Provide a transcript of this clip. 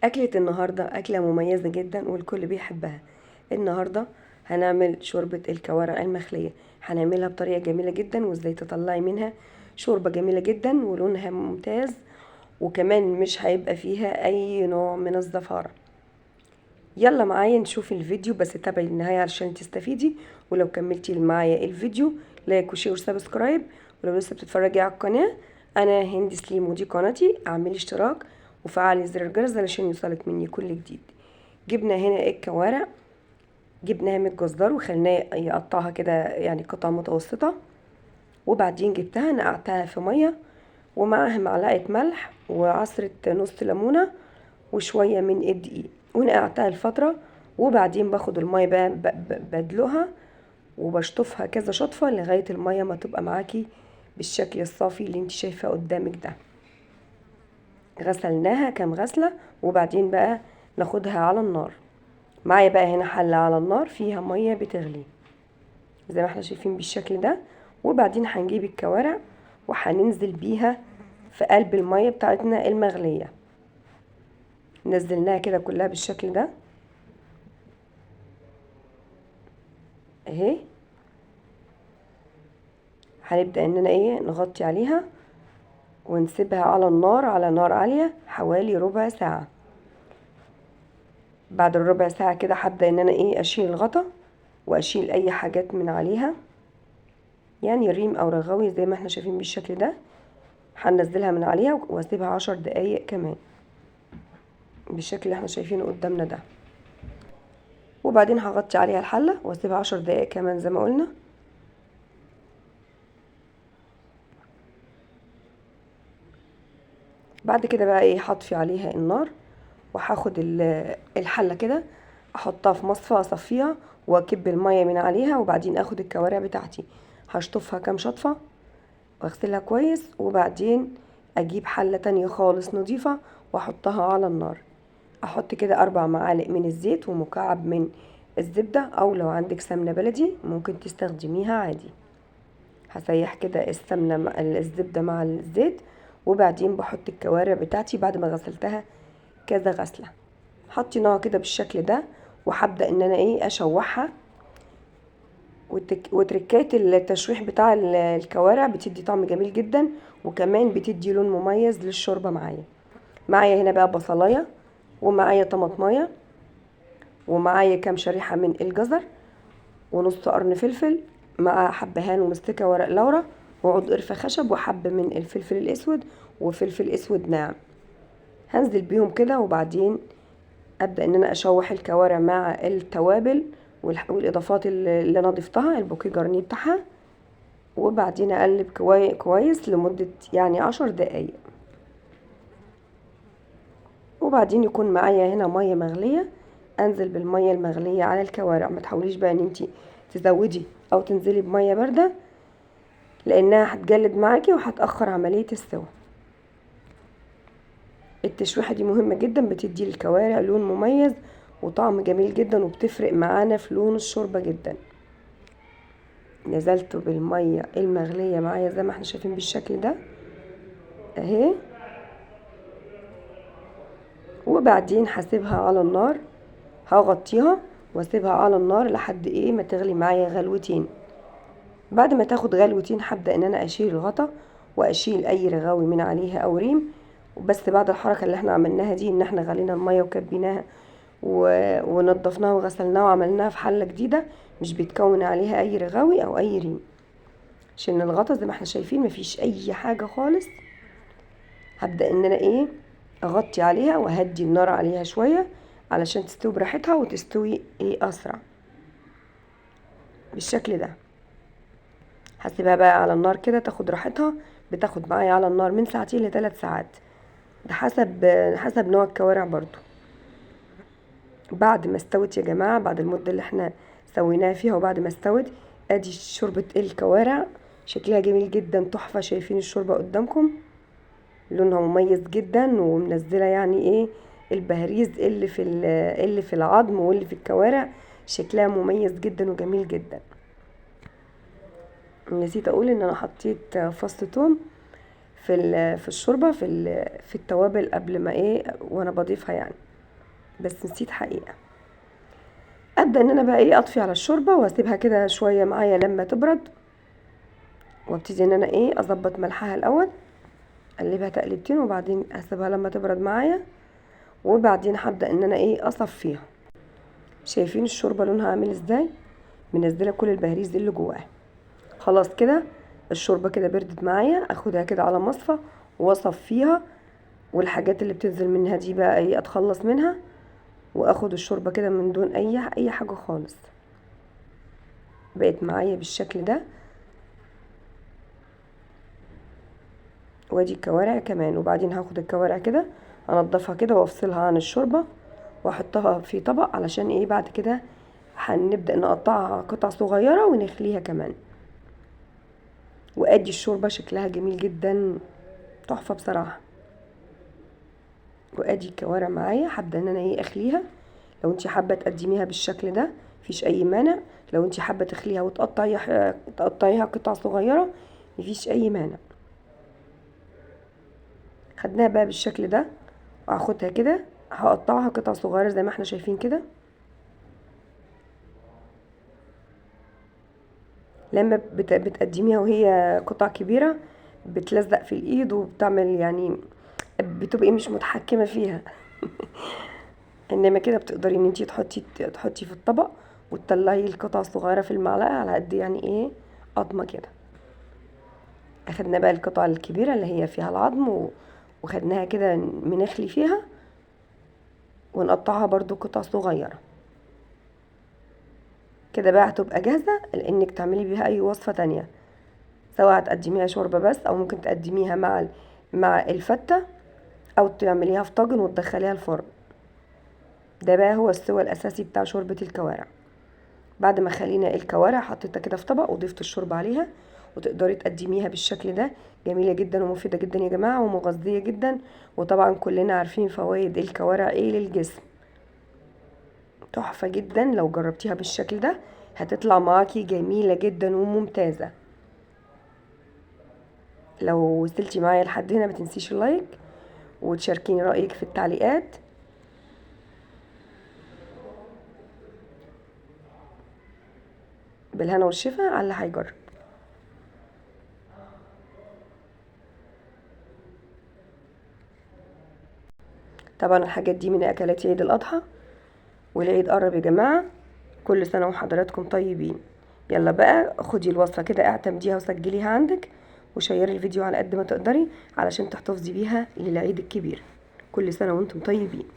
أكلة النهاردة أكلة مميزة جدا والكل بيحبها. النهاردة هنعمل شوربة الكوارع المخلية. هنعملها بطريقة جميلة جدا، وازاي تطلعي منها شوربة جميلة جدا ولونها ممتاز، وكمان مش هيبقى فيها أي نوع من الزفارة. يلا معايا نشوف الفيديو، بس تابعي للنهاية علشان تستفيدي. ولو كملتي معايا الفيديو لايك وشير وسبسكرايب. ولو لسه بتتفرجي على القناة، أنا هند سليم ودي قناتي، اعملي اشتراك وفعلي زر الجرس علشان يوصلك مني كل جديد. جبنا هنا الكوارع، جبناها من الجزار وخليناه يقطعها كده يعني قطع متوسطة، وبعدين جبتها نقعتها في مية ومعاها معلقة ملح وعصرة نص ليمونة وشوية من الدقيق، ونقعتها لفترة. وبعدين باخد المية بقى بدلقها وبشطفها كذا شطفة لغاية المية ما تبقى معاكي بالشكل الصافي اللي انت شايفاه قدامك ده. غسلناها كام غسلة، وبعدين بقى ناخدها على النار. معايا بقى هنا حلة على النار فيها مية بتغلي زي ما احنا شايفين بالشكل ده. وبعدين هنجيب الكوارع وهننزل بيها في قلب المية بتاعتنا المغلية. نزلناها كده كلها بالشكل ده اهي. هنبدأ اننا نغطي عليها ونسيبها على النار على نار عالية حوالي ربع ساعة. بعد الربع ساعة كده هبدأ ان انا اشيل الغطا واشيل اي حاجات من عليها، يعني ريم او رغاوي زي ما احنا شايفين بالشكل ده. هننزلها من عليها واسيبها 10 دقايق كمان بالشكل اللي احنا شايفينه قدامنا ده. وبعدين هغطي عليها الحلة واسيبها 10 دقايق كمان زي ما قلنا. بعد كده بقى هطفي عليها النار وهاخد الحلة كده احطها في مصفى اصفيها واكب المية من عليها، وبعدين اخد الكوارع بتاعتي هشطفها كام شطفة واغسلها كويس، وبعدين اجيب حلة تانية خالص نظيفة واحطها على النار. احط كده 4 معالق من الزيت ومكعب من الزبدة، او لو عندك سمنة بلدي ممكن تستخدميها عادي. هسيح كده السمنة مع الزبدة مع الزيت، وبعدين بحط الكوارع بتاعتي بعد ما غسلتها كذا غسلة. حطيناها كده بالشكل ده، وهبدأ ان انا اشوحها. وتركات التشويح بتاع الكوارع بتدي طعم جميل جدا، وكمان بتدي لون مميز للشوربة. معايا هنا بقى بصلاية، ومعايا طماطمايه، ومعايا كام شريحة من الجزر، ونص قرن فلفل، مع حبهان ومستكة ورق لورا وعود قرفة خشب وحب من الفلفل الاسود وفلفل اسود ناعم. هنزل بيهم كده، وبعدين ابدأ ان انا اشوح الكوارع مع التوابل والاضافات اللي انا ضفتها البوكيه جرنيه بتاعها، وبعدين اقلب كويس لمدة يعني 10 دقايق. وبعدين يكون معايا هنا مية مغلية، انزل بالمية المغلية على الكوارع. ما تحاوليش بقى ان انتي تزودي او تنزلي بمية باردة، لانها هتجلد معاكي وهتأخر عملية السوا. التشويحة دي مهمة جدا، بتدي للكوارع لون مميز وطعم جميل جدا، وبتفرق معانا في لون الشوربة جدا. نزلت بالمية المغلية معايا زي ما احنا شايفين بالشكل ده اهي. وبعدين هسيبها على النار، هغطيها واسيبها على النار لحد ما تغلي معايا غلوتين. بعد ما تاخد غلوتين هبدأ ان انا اشيل الغطا واشيل اي رغاوي من عليها او ريم. بس بعد الحركة اللي احنا عملناها دي، ان احنا غلينا المية وكبيناها ونضفناها وغسلناها وعملناها في حلة جديدة، مش بيتكون عليها اي رغاوي او اي ريم. عشان الغطا زي ما احنا شايفين مفيش اي حاجة خالص. هبدأ ان انا اغطي عليها وهدي النار عليها شوية علشان تستوي براحتها وتستوي اسرع بالشكل ده. هسيبها بقى على النار كده تاخد راحتها. بتاخد معايا على النار من ساعتين ل3 ساعات، ده حسب نوع الكوارع برضو. بعد ما استوت يا جماعة، بعد المدة اللي احنا سويناها فيها وبعد ما استوت، ادي شوربة الكوارع شكلها جميل جدا تحفة. شايفين الشوربة قدامكم لونها مميز جدا، ومنزلة يعني البهريز اللي في العظم واللي في الكوارع، شكلها مميز جدا وجميل جدا. نسيت اقول ان انا حطيت فص ثوم في الشوربه في التوابل قبل ما وانا بضيفها يعني. بس نسيت حقيقة. ابدا ان انا بقى ايه اطفي على الشوربه واسيبها كده شويه معايا لما تبرد، وابتدي ان انا ايه اظبط ملحها الاول، اقلبها تقلبتين وبعدين اسيبها لما تبرد معايا، وبعدين هبدا ان انا ايه اصفيها. شايفين الشوربه لونها عامل ازاي؟ منزله كل البهاريز اللي جواها. خلاص كده الشوربه كده بردت معايا، اخدها كده على مصفى واصفيها، والحاجات اللي بتنزل منها دي بقى ايه اتخلص منها، واخد الشوربه كده من دون اي حاجه خالص. بقت معايا بالشكل ده. وادي الكوارع كمان، وبعدين هاخد الكوارع كده انضفها كده وافصلها عن الشوربه واحطها في طبق، علشان ايه بعد كده هنبدا نقطعها قطع صغيره ونخليها كمان. وادي الشوربه شكلها جميل جدا، تحفه بصراحه. وادي الكوارع معايا، هبدا ان انا ايه اخليها. لو انت حابه تقدميها بالشكل ده مفيش اي مانع، لو انت حابه تخليها تقطعيها قطع صغيره مفيش اي مانع. خدناها بقى بالشكل ده، وهاخدها كده هقطعها قطع صغيره زي ما احنا شايفين كده. لما بتقدميها وهي قطع كبيره بتلزق في الايد وبتعمل يعني بتبقي مش متحكمه فيها. انما كده بتقدري ان انتي تحطي في الطبق وتطلعي القطع الصغيره في المعلقه على قد يعني ايه قطمه كده. اخدنا بقى القطع الكبيره اللي هي فيها العظم وخدناها كده منخلي فيها ونقطعها برضو قطع صغيره كده. بقى هتبقى جاهزه لانك تعملي بيها اي وصفه تانية، سواء هتقدميها شوربه بس او ممكن تقدميها مع الفته، او تعمليها في طاجن وتدخليها الفرن. ده بقى هو السوى الاساسي بتاع شوربه الكوارع. بعد ما خلينا الكوارع حطيتها كده في طبق وضفت الشوربه عليها، وتقدري تقدميها بالشكل ده. جميله جدا ومفيده جدا يا جماعه ومغذيه جدا. وطبعا كلنا عارفين فوائد الكوارع ايه للجسم. تحفه جدا، لو جربتيها بالشكل ده هتطلع معاكي جميله جدا وممتازه. لو وصلتي معايا لحد هنا ما تنسيش اللايك وتشاركيني رايك في التعليقات. بالهنا والشفا على اللي هيجرب. طبعا الحاجات دي من اكلات عيد الاضحى، والعيد قرب يا جماعه. كل سنه وحضراتكم طيبين. يلا بقى خدي الوصفه كده اعتمديها وسجليها عندك، وشيري الفيديو على قد ما تقدري علشان تحتفظي بيها للعيد الكبير. كل سنه وانتم طيبين.